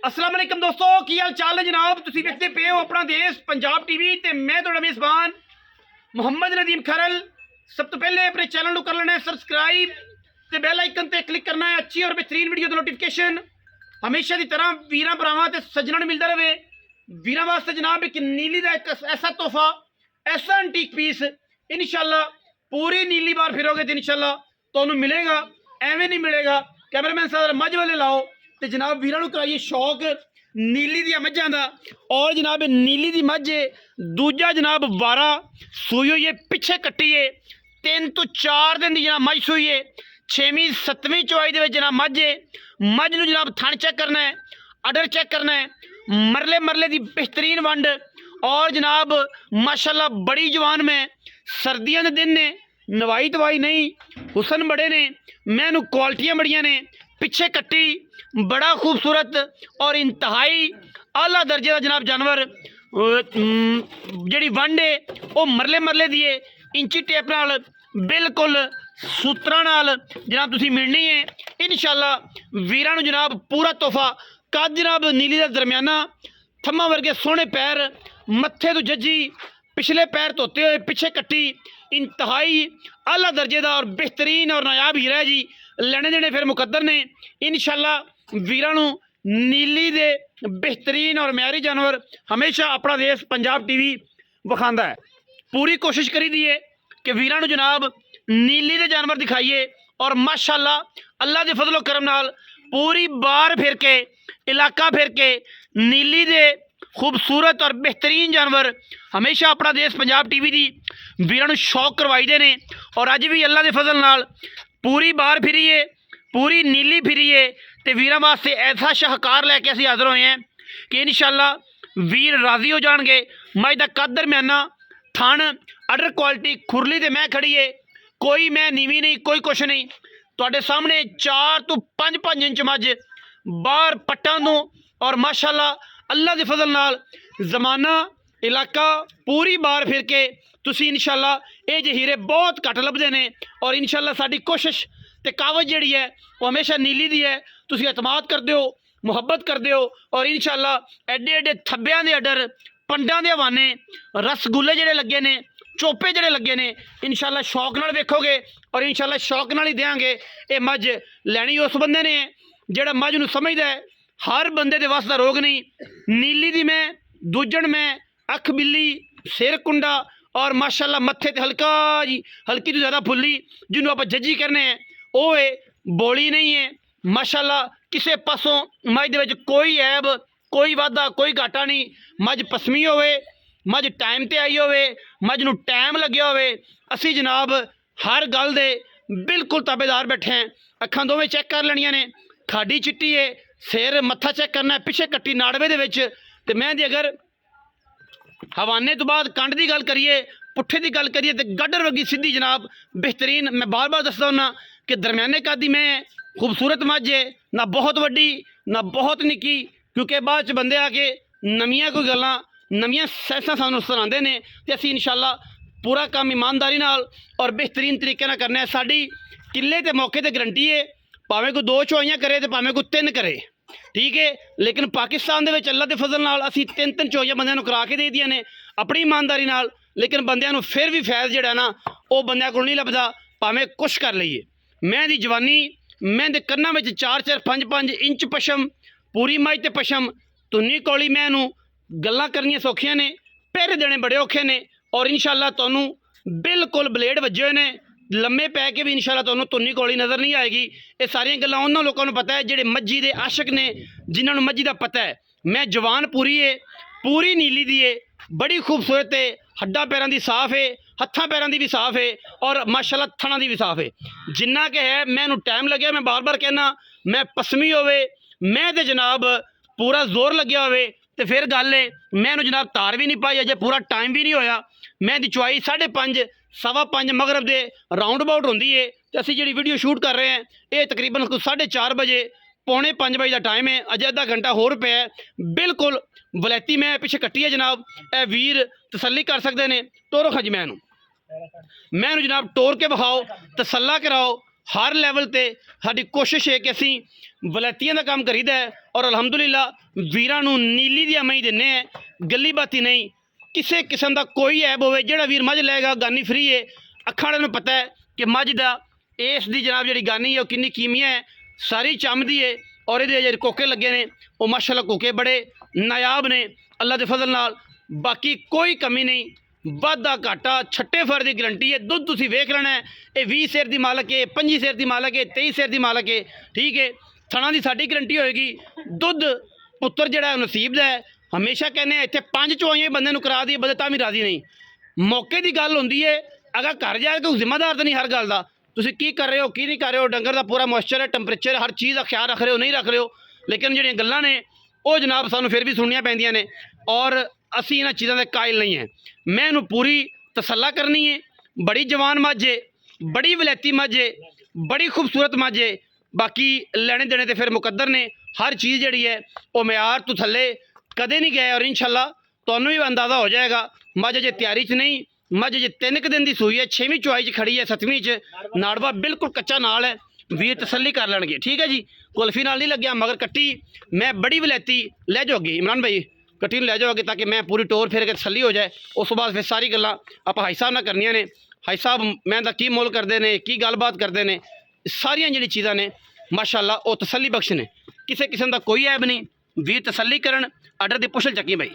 अस्सलाम वालेकुम दोस्तों, की हाल चाल है जनाब। तुसीं वेखदे पे हो अपना देश पंजाब टीवी ते मैं तुहाडा मेज़बान मुहम्मद नदीम खरल। सब तो पहले अपने चैनल को कर लेना है सबसक्राइब ते बैल आइकन ते क्लिक करना है अच्छी और बेहतरीन वीडियो दी नोटिफिकेशन हमेशा की तरह वीरां भरावां ते सज्जनां नूं मिलदा रहे। वीरां वास्ते जनाब एक नीली का एक ऐसा तोहफा, ऐसा एंटीक पीस इंशाल्लाह पूरी नीली बार फिरोगे तो इंशाल्लाह तुहानूं मिलेगा, एवें नहीं मिलेगा। कैमरामैन साहब मझ वाले लाओ तो जनाब वीरां नूं कराइए शौक नीली दी मझां दा। और जनाब नीली दी मझ दूजा जनाब 12 सूई हुई है, पिछे कट्टी है 3 तो 4 दिन की जनाब मझ सूई है। 6वीं 7वीं चौआई दे विच जनाब मझ नूं जनाब थण चेक करना है, अडर चेक करना है, मरले मरले की बेहतरीन वंड और जनाब माशाल्लाह बड़ी जवान में सर्दियों के दिन ने, नवाई तवाई नहीं, हुसन बड़े ने, मैनू क्वालिटियाँ बड़िया ने। पिछे कट्टी बड़ा खूबसूरत और इंतहाई आला दर्जे का जनाब जानवर जी वंड है वो मरले मरले दी है, इंची टेप नाल बिल्कुल सूत्रां नाल जनाब तुसीं मिलनी है इंशाल्लाह। वीरां नूं जनाब पूरा तोहफा कद जनाब नीली का दरमियाना, थम्मा वर्गे सोहने पैर, मत्थे तो जज्जी, पिछले पैर धोते हुए, पिछे कट्टी इंतहाई आला दर्जे का और बेहतरीन और नायाब हीरा है जी। लेने देने फिर मुकद्दर ने इंशाल्लाह। वीरां नूं नीली दे बेहतरीन और म्यारी जानवर हमेशा अपना देश पंजाब टीवी विखांदा है। पूरी कोशिश करी दी है कि वीरां नूं जनाब नीली दे जानवर दिखाइए और माशाल्लाह अल्लाह के फजलो करम नाल पूरी बार फिर के इलाका फिर के नीली दे खूबसूरत और बेहतरीन जानवर हमेशा अपना देश पंजाब टीवी की वीरां नूं शौक करवाई दे ने। और अज भी अल्लाह के फजल नाल पूरी बार फिरी है, पूरी नीली फिरी है तो वीरां वास्ते ऐसा शाहकार लैके असीं हाज़र होए हैं कि इंशाल्लाह वीर राजी हो जाएंगे। मझ दा कद दरम्याना, थण अडर क्वालिटी, खुरली तो मैं खड़ी है, कोई मैं नीवी नहीं, कोई कुछ नहीं। तुहाडे सामने 4 तो 5 इंच मझ बाहर पट्टां तो और माशाल्लाह अल्लाह के फजल नाल जमाना इलाका पूरी बार फिर के तुसी इंशाल्लाह ये जे हीरे बहुत घट लभदे ने। और इंशाल्लाह साडी कोशिश ते कावज जिहड़ी है वो हमेशा नीली दी है। तुसी एतमाद करदे हो, मुहब्बत करदे हो और इंशाल्लाह एडे एडे थब्बियां दे अडर, पंडां दे हवाने, रसगुल्ले जिहड़े लगे ने, चोपे जिहड़े लगे ने इंशाल्लाह शौक नाल वेखोगे और इंशाल्लाह शौक नाल ही देंगे। ये मझ लैनी उस बंदे ने जिहड़ा मझ नूं समझदा है, हर बंदे दे वस दा रोग नहीं। नीली दी मैं, दूजण में, अख बिल्ली, सिर कुंडा और माशाल्लाह मत्थे ते हल्का जी, हल्की तो ज़्यादा फुल्ली जिन्होंने आप जजी करने हैं वो है, बोली नहीं है माशाल्लाह। किसी पासों मझ दे विच कोई ऐब, कोई वाधा, कोई घाटा नहीं। मझ पसमी होवे, मझ टाइम ते आई होवे, मझ नूं टाइम लग्या होवे, असी जनाब हर गल दे बिल्कुल ताबेदार बैठे हैं। अखां दोवें चेक कर लेनियां ने, खाडी चिट्टी है, सिर मत्था चेक करना है, पिछे कट्टी नाड़वे दे विच ते मैं दी अगर हवाने तो बाद कंड की गल करिए, पुट्ठे की गल करिए तो गडर वर्गी सीधी जनाब बेहतरीन। मैं बार बार दसदा हुन्ना कि दरम्याने कद मैं खूबसूरत मझ है, ना बहुत वड्डी ना बहुत निक्की, क्योंकि बाद च बंदे आके नवियां कोई गल्लां, नवियां सैंसां सानूं सुणांदे ने ते असीं इंशाल्लाह पूरा काम ईमानदारी नाल और बेहतरीन तरीके नाल करना है। साडी किले ते मौके ते गारंटी है, भावें कोई 2 चौआइयां करे तो भावें कोई 3 करे, ठीक है। लेकिन पाकिस्तान दे विच अल्लाह के फजल नाल असीं 3 चौआइयां बंदियां नूं करा के दे दियां ने अपनी ईमानदारी नाल। लेकिन बंदियां नूं फिर भी फैज़ जिहड़ा ना वो बंदियां कोल नहीं लभदा, भावें कुछ कर लईए। मैं दी जवानी, मैं दे कन्नां विच 4-4 5-5 इंच पशम, पूरी मझ ते पशम, तुन्नी कौली मैं नूं गल्लां करनियां सौखियां ने, पैरे देने बड़े औखे ने। और इंशाल्लाह तुहानूं बिल्कुल ब्लेड वजे हुए ने, लम्मे पै के भी इंशाल्लाह तुहानूं तुन्नी कौली नज़र नहीं आएगी। ये सारियां गल्लां उन्हां लोकां नूं पता है जिहड़े मज्जी दे आशिक ने, जिन्हां नूं मज्जी दा पता है। मैं जवान पूरी है, पूरी नीली दी है, बड़ी खूबसूरत है, हड्डां पैरां दी साफ है, हत्थां पैरां दी भी साफ है और माशाल्लाह थणां दी भी साफ है। जिन्ना कि है मैनूं टाइम लग्या, मैं बार बार कहना, मैं पसमी होवे, मैं तो जनाब पूरा जोर लग्या होवे तो फिर गल है, मैनूं जनाब तार भी नहीं पाई, अजे पूरा टाइम भी नहीं होया। मैं दी चुआई 5:30 5:15 मगरब दे राउंड अबाउट होंदी है तो असीं जिहड़ी वीडियो शूट कर रहे हैं ये तकरीबन 4:30 बजे, 4:45 बजे का टाइम है, अजे अद्धा घंटा होर पिया है। बिल्कुल वलैती मैं पिछे कट्टी है जनाब, ए वीर तसल्ली कर सकते हैं। टोरो खा जी मैनूं जनाब टोर के विखाओ, तसल्ला कराओ ਹਰ ਲੈਵਲ ਤੇ ਸਾਡੀ ਕੋਸ਼ਿਸ਼ ਹੈ ਕਿ ਅਸੀਂ ਵਲੈਤੀਆਂ ਦਾ ਕੰਮ ਕਰੀਦਾ ਹੈ ਔਰ ਅਲਹਮਦੁਲਿਲਾ ਵੀਰਾਂ ਨੂੰ ਨੀਲੀ ਦੀਆਂ ਮਹੀਂ ਦਿੰਦੇ ਹੈ, ਗੱਲੀ ਬਾਤੀ ਨਹੀਂ। ਕਿਸੇ ਕਿਸਮ ਦਾ ਕੋਈ ਐਬ ਹੋਵੇ, ਜਿਹੜਾ ਵੀਰ ਮੱਝ ਲਏਗਾ ਗਾਨੀ ਫਰੀ ਹੈ। ਅੱਖਾਂ ਵਾਲਿਆਂ ਨੂੰ ਪਤਾ ਹੈ ਕਿ ਮੱਝ ਦਾ ਇਸ ਦੀ ਜਨਾਬ ਜਿਹੜੀ ਗਾਨੀ ਹੈ ਉਹ ਕਿੰਨੀ ਕੀਮੀਆ ਹੈ, ਸਾਰੀ ਚਮਦੀ ਹੈ ਔਰ ਇਹਦੇ ਜਿਹੜੇ ਕੋਕੇ ਲੱਗੇ ਨੇ ਉਹ ਮਾਸ਼ਾਅੱਲਾ ਕੋਕੇ ਬੜੇ ਨਾਯਾਬ ਨੇ ਅੱਲਾ ਦੇ ਫਜ਼ਲ ਨਾਲ। ਬਾਕੀ ਕੋਈ ਕਮੀ ਨਹੀਂ, ਵਾਧਾ ਘਾਟਾ ਛੱਟੇ ਫਰ ਦੀ ਗਰੰਟੀ ਹੈ। ਦੁੱਧ ਤੁਸੀਂ ਵੇਖ ਲੈਣਾ ਹੈ, ਇਹ 20 ਸਿਰ ਦੀ ਮਾਲਕ ਹੈ, 25 ਸਿਰ ਦੀ ਮਾਲਕ ਹੈ, 23 ਸਿਰ ਦੀ ਮਾਲਕ ਹੈ, ਠੀਕ ਹੈ। ਥਣਾ ਦੀ ਸਾਡੀ ਗਰੰਟੀ ਹੋਏਗੀ। ਦੁੱਧ ਪੁੱਤਰ ਜਿਹੜਾ ਨਸੀਬ ਦਾ ਹੈ। ਹਮੇਸ਼ਾ ਕਹਿੰਦੇ ਆ ਇੱਥੇ 5 ਚੁਆਈਆਂ ਬੰਦੇ ਨੂੰ ਕਰਾ ਦੀ, ਬੰਦੇ ਤਾਂ ਵੀ ਰਾਜ਼ੀ ਨਹੀਂ। ਮੌਕੇ ਦੀ ਗੱਲ ਹੁੰਦੀ ਹੈ, ਅਗਰ ਘਰ ਜਾਏ ਤਾਂ ਜ਼ਿੰਮੇਦਾਰ ਤਾਂ ਨਹੀਂ ਹਰ ਗੱਲ ਦਾ। ਤੁਸੀਂ ਕੀ ਕਰ ਰਹੇ ਹੋ, ਕੀ ਨਹੀਂ ਕਰ ਰਹੇ ਹੋ, ਡੰਗਰ ਦਾ ਪੂਰਾ ਮੋਇਸਚਰ ਹੈ, ਟੈਂਪਰੇਚਰ, ਹਰ ਚੀਜ਼ ਦਾ ਖਿਆਲ ਰੱਖ ਰਹੇ ਹੋ, ਨਹੀਂ ਰੱਖ ਰਹੇ ਹੋ। ਲੇਕਿਨ ਜਿਹੜੀਆਂ ਗੱਲਾਂ ਨੇ ਉਹ ਜਨਾਬ ਸਾਨੂੰ ਫਿਰ ਵੀ ਸੁਣਨੀਆਂ ਪੈਂਦੀਆਂ ਨੇ ਔਰ ਅਸੀਂ ਇਹਨਾਂ ਚੀਜ਼ਾਂ ਦੇ ਕਾਇਲ ਨਹੀਂ ਹੈ। ਮੈਂ ਇਹਨੂੰ ਪੂਰੀ ਤਸੱਲਾ ਕਰਨੀ ਹੈ। ਬੜੀ ਜਵਾਨ ਮੱਝ ਹੈ, ਬੜੀ ਵਲੈਤੀ ਮੱਝ ਹੈ, ਬੜੀ ਖੂਬਸੂਰਤ ਮੱਝ ਹੈ। ਬਾਕੀ ਲੈਣੇ ਦੇਣੇ ਤੇ ਫਿਰ ਮੁਕੱਦਰ ਨੇ। ਹਰ ਚੀਜ਼ ਜਿਹੜੀ ਹੈ ਉਹ ਮਿਆਰ ਤੋਂ ਥੱਲੇ ਕਦੇ ਨਹੀਂ ਗਏ ਔਰ ਇੰਸ਼ਾਅੱਲਾ ਤੁਹਾਨੂੰ ਵੀ ਅੰਦਾਜ਼ਾ ਹੋ ਜਾਏਗਾ। ਮੱਝ ਅਜੇ ਤਿਆਰੀ 'ਚ ਨਹੀਂ, ਮੱਝ ਅਜੇ 3 ਕੁ ਦਿਨ ਦੀ ਸੂਈ ਹੈ, 6ਵੀਂ ਚੁਆਈ 'ਚ ਖੜੀ ਹੈ, 7ਵੀਂ 'ਚ ਨਾੜਵਾ ਬਿਲਕੁਲ ਕੱਚਾ ਨਾਲ ਹੈ। ਵੀਰ ਤਸੱਲੀ ਕਰ ਲੈਣਗੇ, ਠੀਕ ਹੈ ਜੀ। ਕੁਲਫੀ ਨਾਲ ਨਹੀਂ ਲੱਗਿਆ ਮਗਰ ਕੱਟੀ ਮੈਂ ਬੜੀ ਵਲੈਤੀ ਲੈ ਜਾਓਗੀ। ਇਮਰਾਨ ਭਾਈ ਕੱਟੀ ਨੂੰ ਲੈ ਜਾਓਗੇ ਤਾਂ ਕਿ ਮੈਂ ਪੂਰੀ ਟੋਰ ਫੇਰ ਕੇ ਤਸੱਲੀ ਹੋ ਜਾਏ। ਉਸ ਤੋਂ ਬਾਅਦ ਫਿਰ ਸਾਰੀ ਗੱਲਾਂ ਆਪਾਂ ਹਾਈ ਸਾਹਿਬ ਨਾਲ ਕਰਨੀਆਂ ਨੇ। ਹਾਈ ਸਾਹਿਬ ਮੈਂ ਦਾ ਕੀ ਮੁੱਲ ਕਰਦੇ ਨੇ, ਕੀ ਗੱਲਬਾਤ ਕਰਦੇ ਨੇ, ਸਾਰੀਆਂ ਜਿਹੜੀ ਚੀਜ਼ਾਂ ਨੇ ਮਾਸ਼ਾਅੱਲਾ ਉਹ ਤਸੱਲੀ ਬਖਸ਼ ਨੇ। ਕਿਸੇ ਕਿਸਮ ਦਾ ਕੋਈ ਐਬ ਨਹੀਂ। ਵੀਰ ਤਸੱਲੀ ਕਰਨ। ਆਰਡਰ ਦੀ ਪੁੱਛਲ ਚੱਕੀ ਭਾਈ,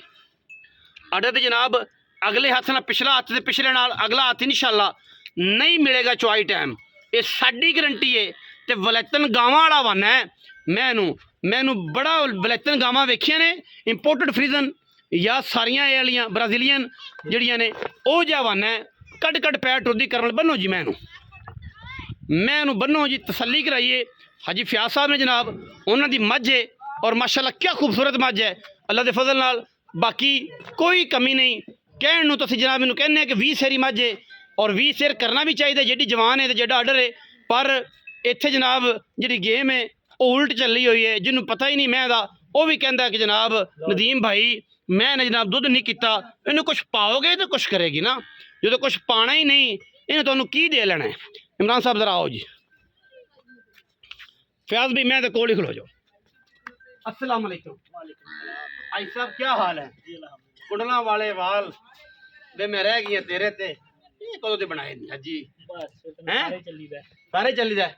ਆਰਡਰ ਤੇ ਜਨਾਬ ਅਗਲੇ ਹੱਥ ਨਾਲ ਪਿਛਲਾ ਹੱਥ ਤੇ ਪਿਛਲੇ ਨਾਲ ਅਗਲਾ ਹੱਥ ਇਨਸ਼ਾਅੱਲਾ ਨਹੀਂ ਮਿਲੇਗਾ ਚੁਆਈ ਟਾਈਮ। ਇਹ ਸਾਡੀ ਗਰੰਟੀ ਹੈ। ਤੇ ਵਲੈਤਨ ਗਾਵਾਂ ਵਾਲਾ ਵਾਨਾ ਹੈ। ਮੈਨੂੰ ਬੜਾ ਵਲੈਤਨ ਗਾਵਾਂ ਵੇਖੀਆਂ ਨੇ, ਇੰਪੋਰਟਡ ਫਰੀਜ਼ਨ ਜਾਂ ਸਾਰੀਆਂ ਇਹ ਵਾਲੀਆਂ ਬ੍ਰਾਜ਼ੀਲੀਅਨ ਜਿਹੜੀਆਂ ਨੇ ਉਹ ਜਿਹਾ ਵਾਨਾ ਹੈ। ਕੱਢ ਪੈਰ ਟੁਰਦੀ ਕਰਨ ਬੰਨੋ ਜੀ, ਮੈਂ ਇਹਨੂੰ ਬੰਨੋ ਜੀ, ਤਸੱਲੀ ਕਰਾਈਏ। ਹਾਜੀ ਫਿਆਜ਼ ਸਾਹਿਬ ਨੇ ਜਨਾਬ ਉਹਨਾਂ ਦੀ ਮੱਝ ਹੈ ਔਰ ਮਾਸ਼ਾਅੱਲਾ ਕਿਆ ਖੂਬਸੂਰਤ ਮੱਝ ਹੈ ਅੱਲਾ ਦੇ ਫਜ਼ਲ ਨਾਲ। ਬਾਕੀ ਕੋਈ ਕਮੀ ਨਹੀਂ। ਕਹਿਣ ਨੂੰ ਤੁਸੀਂ ਜਨਾਬ ਮੈਨੂੰ ਕਹਿੰਦੇ ਕਿ 20 ਸੇਰੀ ਮੱਝ ਹੈ ਔਰ 20 ਸੇਰ ਕਰਨਾ ਵੀ ਚਾਹੀਦਾ, ਜਿਹੜੀ ਜਵਾਨ ਹੈ ਤੇ ਜਿਹੜਾ ਆਰਡਰ ਹੈ। ਪਰ ਇੱਥੇ ਜਨਾਬ ਜਿਹੜੀ ਗੇਮ ਹੈ ਉਹ ਉਲਟ ਚੱਲੀ ਹੋਈ ਹੈ। ਜਿਹਨੂੰ ਪਤਾ ਹੀ ਨਹੀਂ ਮੈਂ ਦਾ ਉਹ ਵੀ ਕਹਿੰਦਾ ਕਿ ਜਨਾਬ ਨਦੀਮ ਭਾਈ ਮੈਂ ਨੇ ਜਨਾਬ ਦੁੱਧ ਨਹੀਂ ਕੀਤਾ। ਇਹਨੂੰ ਕੁਛ ਪਾਓਗੇ ਤਾਂ ਕੁਛ ਕਰੇਗੀ ਨਾ, ਜਦੋਂ ਕੁਛ ਪਾਣਾ ਹੀ ਨਹੀਂ ਇਹਨੇ ਤੁਹਾਨੂੰ ਕੀ ਦੇ ਲੈਣਾ ਹੈ। इमरान साहब ज़रा आओ जी। फयाज भी मैं तो कोल ही खलो जाओ। अस्सलाम वालेकुम। भाई साहब क्या हाल है? कुंडला वाले वाल वे मैं रह गई तेरे ते कदों दे बनाए हाजी हैं सारे चली दा।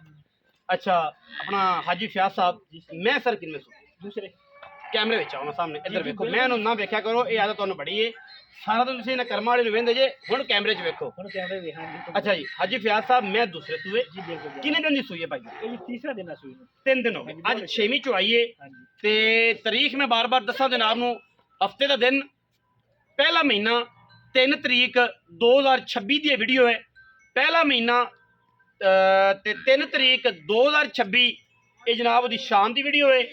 अच्छा अपना हाजी फयाज साहब मैं सर किन्ने दूसरे कैमरे विच आओ सामने इधर देखो। मैं ना वेख्या करो ये आदत तुहानू बड़ी है। सारा दिन तुसीं कर्म वाले वेंदे जे हुण कैमरे च वेखो। अच्छा जी हाजी फयाज साहब मैं दूसरे सूए किन्ने दिन दी सूई है भाई? ये तीसरा दिन है सूई। 3 दिन हो गए, अज 6वीं चौई है ते तारीख मैं बार बार दसा दिन आपनू हफ्ते का दिन पहला महीना 3 तरीक 2026 दी वीडियो है। पहला महीना ते 3 तरीक 2026 ये जनाब दी शाम दी वीडियो है।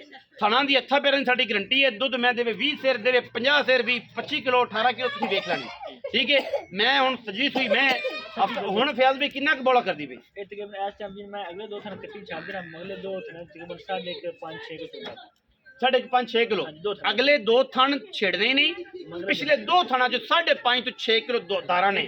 थाना दी हत्था पैरां साडी गारंटी है। दुध मैं देवे 20 सेर देवे 50 सेर भी 25 किलो 18 किलो तुसीं देख लैनी, ठीक है। मैं हुण सजी सुई मैं हुण फयाज भी कितना क बोला करदी पई ए तकरीबन इस टाइम मैं अगले 2 थन कट्टी छाड़ देना, अगले 2 थन तकरीबन 5-6 किलो 5.5 किलो अगले 2 थन छेड़ने ही नहीं। पिछले 2 थना जो 5.5 तो 6 किलो दारा ने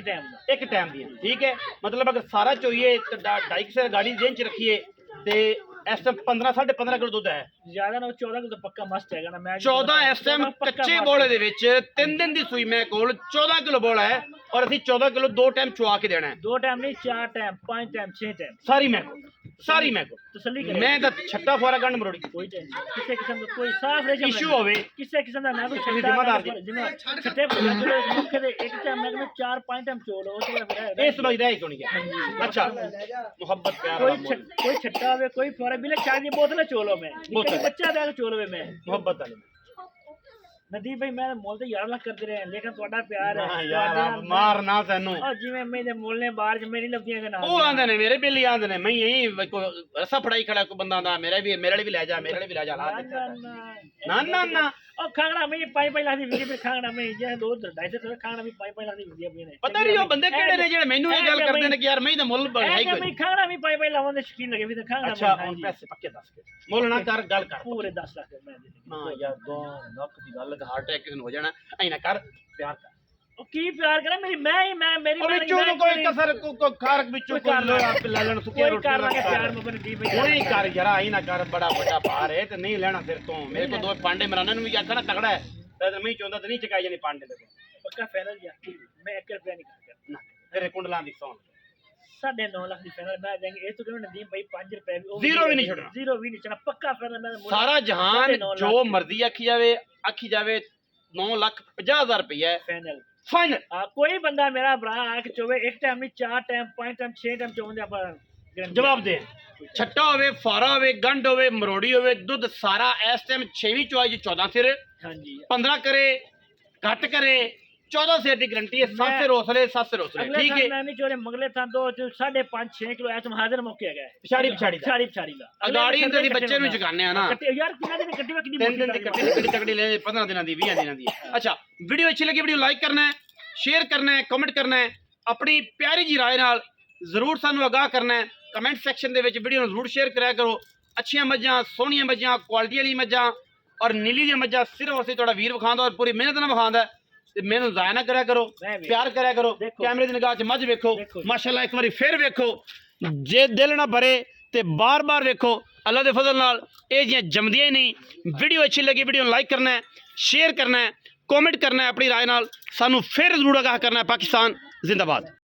एक टाइम दी, ठीक है। मतलब अगर सारा चोइए तो 2.5 से गाड़ी जेन च रखिए ते इस टाइम 15-15.5 किलो दूध है ज्यादा ना 14 किलो पक्का मस्त है ना। मैं 14 इस टाइम कच्चे बोले दे विच 3 दिन दी सुई मैं कोल 14 किलो बोला है और असि 14 किलो 2 टाइम चुआ के देना है। 2 टाइम नहीं 4 टाइम 5 टाइम 6 टाइम सारी मैं को तसल्ली करे। मैं तो छट्टा फुआरा गंड मरोड़ी कोई टेंशन किसी किस्म का कोई साफ रेशम इशू होवे किसी किस्म का ना कोई जिम्मेदार छट्टे मुख्य दे एक टाइम मैं 4-5 टाइम चोल हो तो इस बार रह क्यों नहीं गया। अच्छा मोहब्बत प्यार कोई छट्टा होवे कोई फुआरा बिना चाय दी बोतल चोलो में बच्चा दे चोलो में मोहब्बत वाले नदीप भाई मैं मोल तो 11 लाख करते रहे लेकिन ਤੁਹਾਡਾ ਪਿਆਰ ਹੈ यार मार ना ਤੈਨੂੰ और ਜਿਵੇਂ ਮੇਰੇ ਮੁੱਲ ਨੇ ਬਾਹਰ ਚ ਮੇਰੀ ਲੱਭੀਆਂ ਦੇ ਨਾਲ ਉਹ ਆਂਦੇ ਨੇ ਮੇਰੇ ਬਿੱਲੀ ਆਂਦੇ ਨੇ ਮੈਂ ਇਹੀ ਕੋਈ ਰਸਾ ਫੜਾਈ ਖੜਾ ਕੋਈ ਬੰਦਾ ਦਾ ਮੇਰੇ ਵਾਲੀ ਵੀ ਲੈ ਜਾ ਮੇਰੇ ਵਾਲੀ ਵੀ ਲੈ ਜਾ ਨਾ ਉਹ ਖਾਣਾ ਮੈਂ 5 ਲੱਖ ਦੀ ਵੀਡੀਓ ਵੀ ਖਾਣਾ ਮੈਂ ਜੇ 2-2.5 ਖਾਣਾ ਵੀ 5 ਲੱਖ ਦੀ ਵੀਡੀਓ ਵੀ ਨੇ ਪਤਾ ਨਹੀਂ ਉਹ ਬੰਦੇ ਕਿਹੜੇ ਨੇ ਜਿਹੜੇ ਮੈਨੂੰ ਇਹ ਗੱਲ ਕਰਦੇ ਨੇ ਕਿ ਯਾਰ ਮੈਂ ਤਾਂ ਮੁੱਲ ਬਣਾਈ ਕੋਈ ਮੈਂ ਖਾਣਾ ਵੀ 5 ਲਾਵਾਂ ਦੇ ਸ਼ਕੀਨ ਲੱਗੇ ਵੀ ਤਾਂ ਖਾਣਾ ਅੱਛਾ ਹੁਣ ਪੈਸੇ ਪੱਕੇ ਦੱਸ ਕੇ ਮੁੱਲ ਨਾ ਕਰ ਗੱਲ ਕਰ ਪੂਰੇ 10 ਲੱਖ ਮੈਂ ਦੇ ਹਾਂ ਯਾਰ 2 ਲੱਖ ਦੀ ਗੱਲ ਹਾਰਟ ਅਟੈਕ ਕਿਸੇ ਨੂੰ ਹੋ ਜਾਣਾ ਐ ਨਾ ਕਰ ਪਿਆਰ ਕਰ ਉਹ ਕੀ ਪਿਆਰ ਕਰਾਂ ਮੇਰੀ ਮੈਂ ਹੀ ਮੈਂ ਮੇਰੀ ਉਹ ਮੈਂ ਵਿੱਚੋਂ ਨੂੰ ਕੋਈ ਕਸਰ ਕੋ ਖਾਰਕ ਵਿੱਚੋਂ ਕੋਈ ਕਰ ਕੋਈ ਆਪ ਲੈ ਲੈਣ ਸੁੱਕੀਆਂ ਕੋਈ ਕਰ ਲਾਂਗੇ ਪਿਆਰ ਰੋਟੀਆਂ ਮੁਹੱਬਤ ਦੀ ਬਈ ਕੋਈ ਕਰ ਯਾਰ ਆਈ ਨਾ ਕਰ ਬੜਾ ਵੱਡਾ ਭਾਰ ਹੈ ਤੇ ਨਹੀਂ ਲੈਣਾ ਫਿਰ ਤੋਂ ਮੇਰੇ ਕੋਲ ਦੋ ਪਾਂਡੇ ਮਰਾਨੇ ਨੂੰ ਵੀ ਆਖਣਾ ਤਗੜਾ ਹੈ ਤੇ ਮੈਂ ਚਾਹੁੰਦਾ ਤੇ ਨਹੀਂ ਚਕਾਈ ਜਾਣੀ ਪਾਂਡੇ ਤੇ ਪੱਕਾ ਫਾਈਨਲ ਜਾਂ ਮੈਂ 1 ਰੁਪਿਆ ਨਹੀਂ ਕਰਦਾ ਨਾ ਤੇਰੇ ਕੁੰਡਲਾਂ ਦੀ ਸੌਣ 9.5 ਲੱਖ ਦੀ ਫਾਈਨਲ ਮੈਂ ਦੇਂਗੇ ਇਹ ਤੋਂ ਕਿਉਂ ਨਦੀਮ ਭਾਈ 5 ਰੁਪਏ ਵੀ ਜ਼ੀਰੋ ਵੀ ਨਹੀਂ ਛੱਡਣਾ ਜ਼ੀਰੋ ਵੀ ਨਹੀਂ ਛੱਡਣਾ ਪੱਕਾ ਫਾਈਨਲ ਮੈਂ ਸਾਰਾ ਜਹਾਨ ਜੋ ਮਰਜ਼ੀ ਆਖੀ ਜਾਵੇ 9,50,000 ਰੁਪਏ ਫਾਈਨਲ ਫਾਈਨਲ ਕੋਈ ਬੰਦਾ ਮੇਰਾ ਭਰਾ ਆ ਕੇ ਚੋਵੇ ਇੱਕ ਟਾਈਮ ਨਹੀਂ 4 ਟਾਈਮ 5 ਟਾਈਮ 6 ਟਾਈਮ ਚੋਂਦੇ ਆਪਾਂ ਜਵਾਬ ਦੇ ਛੱਟਾ ਹੋਵੇ ਫਾਰਾ ਹੋਵੇ ਗੰਢ ਹੋਵੇ ਮਰੋੜੀ ਹੋਵੇ ਦੁੱਧ ਸਾਰਾ ਇਸ ਟਾਈਮ 6ਵੀਂ ਚੁਆਈ 14 ਸਿਰ ਹਾਂਜੀ 15 ਕਰੇ ਘੱਟ ਕਰੇ 14 ਸਿਰ ਦੀ ਗਰੰਟੀ ਹੈ 7 ਸਿਰ ਹੌਸਲੇ 7 ਸਿਰ ਹੌਸਲੇ ਅਗਲੇ ਠੀਕ ਹੈ ਮੈਂ ਨਹੀਂ ਚੋਰੇ ਮਗਲੇ ਥਾਂ ਦੋ 5.5 6 ਕਿਲੋ ਐਸ ਹਾਜ਼ਰ ਮੌਕੇ ਹੈਗਾ ਪਿਛਾੜੀ ਦਾ ਅਗਾੜੀ ਦੇ ਬੱਚੇ ਨੂੰ ਚੁਕਾਣੇ ਆ ਨਾ ਯਾਰ ਕਿੰਨਾ ਦਿਨ ਕੱਟੀ ਮੈਂ ਕਿੰਨੀ 3 ਦਿਨ ਦੀ ਕੱਟੀ ਤਕੜੀ ਲੈ 15 ਦਿਨਾਂ ਦੀ 20 ਦਿਨਾਂ ਦੀ ਅੱਛਾ ਵੀਡੀਓ ਅੱਛੀ ਲੱਗੀ ਵੀਡੀਓ ਲਾਈਕ ਕਰਨਾ ਹੈ ਸ਼ੇਅਰ ਕਰਨਾ ਹੈ ਕਮੈਂਟ ਕਰਨਾ ਹੈ ਆਪਣੀ ਪਿਆਰੀ ਜੀ ਰਾਏ ਨਾਲ ਜ਼ਰੂਰ ਸਾਨੂੰ ਆਗਾਹ ਕਰਨਾ ਹੈ ਕਮੈਂਟ ਸੈਕਸ਼ਨ ਦੇ ਵਿੱਚ ਵੀਡੀਓ ਨੂੰ ਜ਼ਰੂਰ ਸ਼ੇਅਰ ਕਰਿਆ ਕਰੋ ਅੱਛੀਆਂ ਮੱਝਾਂ ਸੋਹਣੀਆਂ ਮੱਝਾਂ ਕੁਆਲਿਟੀ ਵਾਲੀ ਮੱਝਾਂ ਔਰ ਨੀਲੀ ਦੀਆਂ ਮੱਝਾਂ ਸਿਰਫ ਅਸੀਂ ਤੁਹਾਡਾ ਵੀਰ ਵਿਖਾਉਂਦਾ ਔਰ ਪੂਰੀ ਮਿਹਨਤ ਨਾਲ ਵਿਖਾਉਂਦਾ ਤੇ ਮੈਨੂੰ ਜ਼ਾਇਆ ਨਾ ਕਰਿਆ ਕਰੋ ਪਿਆਰ ਕਰਿਆ ਕਰੋ ਕੈਮਰੇ ਦੀ ਨਿਗਾਹ 'ਚ ਮੱਝ ਵੇਖੋ ਮਾਸ਼ਾਅੱਲਾ ਇੱਕ ਵਾਰੀ ਫਿਰ ਵੇਖੋ ਜੇ ਦਿਲ ਨਾ ਭਰੇ ਤੇ ਬਾਰ-ਬਾਰ ਵੇਖੋ ਅੱਲਾ ਦੇ ਫਜ਼ਲ ਨਾਲ ਇਹ ਜੀਆਂ ਜੰਮਦੀਆਂ ਹੀ ਨਹੀਂ ਵੀਡੀਓ ਅੱਛੀ ਲੱਗੀ ਵੀਡੀਓ ਨੂੰ ਲਾਈਕ ਕਰਨਾ ਹੈ ਸ਼ੇਅਰ ਕਰਨਾ ਹੈ ਕमेंट करना है अपनी राय नाल सानू फिर जरूर आगाह करना है पाकिस्तान जिंदाबाद।